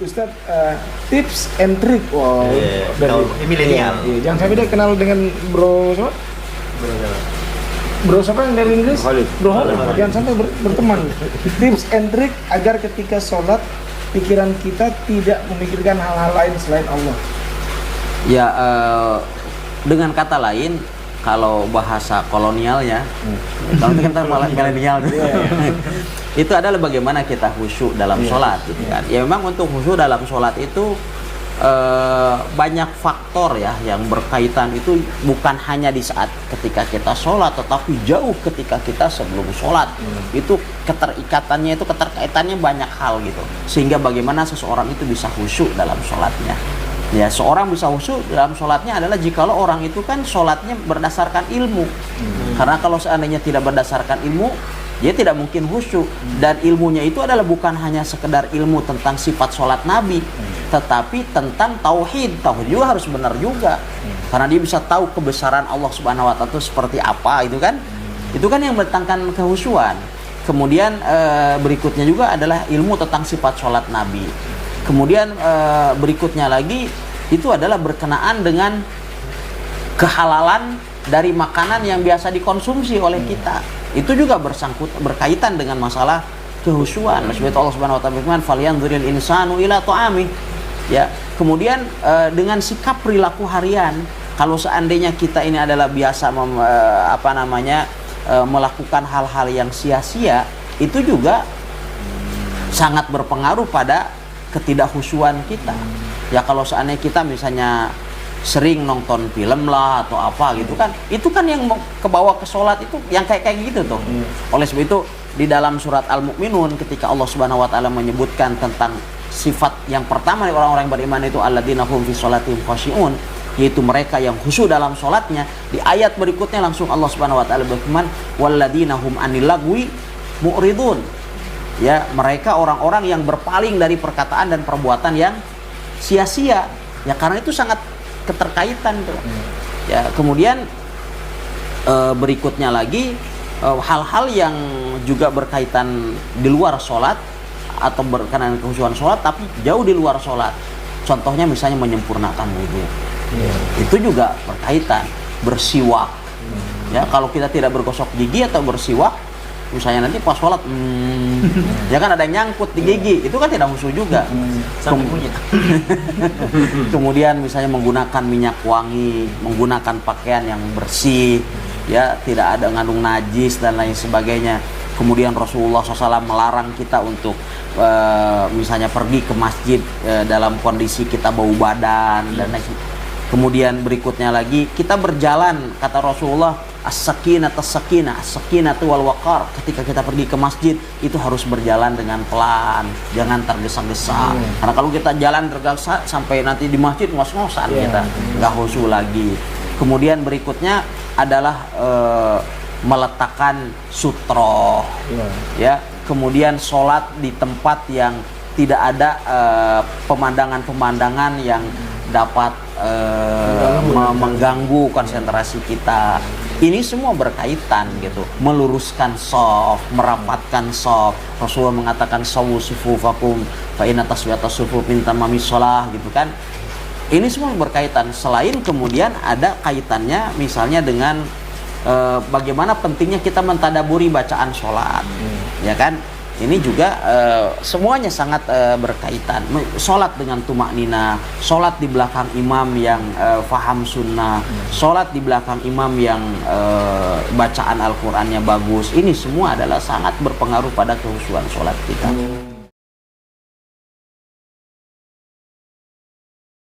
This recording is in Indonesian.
Ustadz, tips and trick dari milenial. Jangan sampai dia kenal dengan bro siapa? Bro siapa yang dari Inggris? Bro Holid. Jangan sampai berteman. Tips and trick agar ketika sholat pikiran kita tidak memikirkan hal-hal lain selain Allah. Ya, dengan kata lain, kalau bahasa kolonialnya, kalau kita malah milenial, itu adalah bagaimana kita khusyuk dalam sholat, gitu kan? Ya memang untuk khusyuk dalam sholat itu banyak faktor ya yang berkaitan, itu bukan hanya di saat ketika kita sholat, tetapi jauh ketika kita sebelum sholat. Itu keterkaitannya banyak hal gitu, sehingga bagaimana seseorang itu bisa khusyuk dalam sholatnya. Ya, seorang bisa khusyuk dalam sholatnya adalah jikalau orang itu kan sholatnya berdasarkan ilmu. Karena kalau seandainya tidak berdasarkan ilmu, dia tidak mungkin khusyuk. Dan ilmunya itu adalah bukan hanya sekedar ilmu tentang sifat sholat Nabi, tetapi tentang tauhid. Tauhid juga harus benar juga, karena dia bisa tahu kebesaran Allah Subhanahu Wa Taala itu seperti apa, itu kan? Itu kan yang mendatangkan kehusyuan. Kemudian berikutnya juga adalah ilmu tentang sifat sholat Nabi. Kemudian berikutnya lagi itu adalah berkenaan dengan kehalalan dari makanan yang biasa dikonsumsi oleh kita. Itu juga berkaitan dengan masalah kehusyuan. Sebab Allah Subhanahu wa taala berfirman, "Falyanzuril insanu ila ta'ami." Ya, kemudian dengan sikap perilaku harian, kalau seandainya kita ini adalah biasa melakukan hal-hal yang sia-sia, itu juga sangat berpengaruh pada ketidakhusyuan kita. Ya, kalau seandainya kita misalnya sering nonton film lah atau apa gitu kan, itu kan yang kebawa ke sholat itu yang kayak gitu tuh. Oleh sebab itu di dalam surat Al-Mu'minun, ketika Allah Subhanahu wa taala menyebutkan tentang sifat yang pertama dari orang-orang beriman itu alladzina hum fi sholatihim khashi'un, yaitu mereka yang khusyuk dalam sholatnya, di ayat berikutnya langsung Allah Subhanahu wa taala berfirman walladzina hum anil lagwi mu'ridun. Ya, mereka orang-orang yang berpaling dari perkataan dan perbuatan yang sia-sia. Ya, karena itu sangat keterkaitan tuh. Ya, kemudian berikutnya lagi hal-hal yang juga berkaitan di luar sholat atau berkenaan kehusyuan sholat tapi jauh di luar sholat. Contohnya misalnya menyempurnakan wudhu. Itu juga berkaitan. Bersiwak. Ya, kalau kita tidak bergosok gigi atau bersiwak, misalnya nanti pas sholat, ya kan ada yang nyangkut di gigi, itu kan tidak khusyuk juga. Kemudian misalnya menggunakan minyak wangi, menggunakan pakaian yang bersih, ya tidak ada ngandung najis dan lain sebagainya. Kemudian Rasulullah SAW melarang kita untuk misalnya pergi ke masjid dalam kondisi kita bau badan dan lain sebagainya. Kemudian berikutnya lagi kita berjalan, kata Rasulullah, as-sakinatu wal waqar. Ketika kita pergi ke masjid itu harus berjalan dengan pelan, jangan tergesa-gesa. Karena kalau kita jalan tergesa sampai nanti di masjid ngos-ngosan kita, nggak khusyuk lagi. Kemudian berikutnya adalah meletakkan sutroh, ya. Kemudian sholat di tempat yang tidak ada pemandangan-pemandangan yang dapat mengganggu konsentrasi kita. Ini semua berkaitan gitu. Meluruskan shaf, merapatkan shaf. Rasulullah mengatakan sawu sufufakum fa inna taswiyatas sufuf min tamamis shalah, gitu kan. Ini semua berkaitan. Selain kemudian ada kaitannya misalnya dengan bagaimana pentingnya kita mentadaburi bacaan sholat, ya kan. Ini juga semuanya sangat berkaitan. Sholat dengan tumaknina, sholat di belakang imam yang faham sunnah, sholat di belakang imam yang bacaan Al-Qurannya bagus. Ini semua adalah sangat berpengaruh pada kehusyuan sholat kita.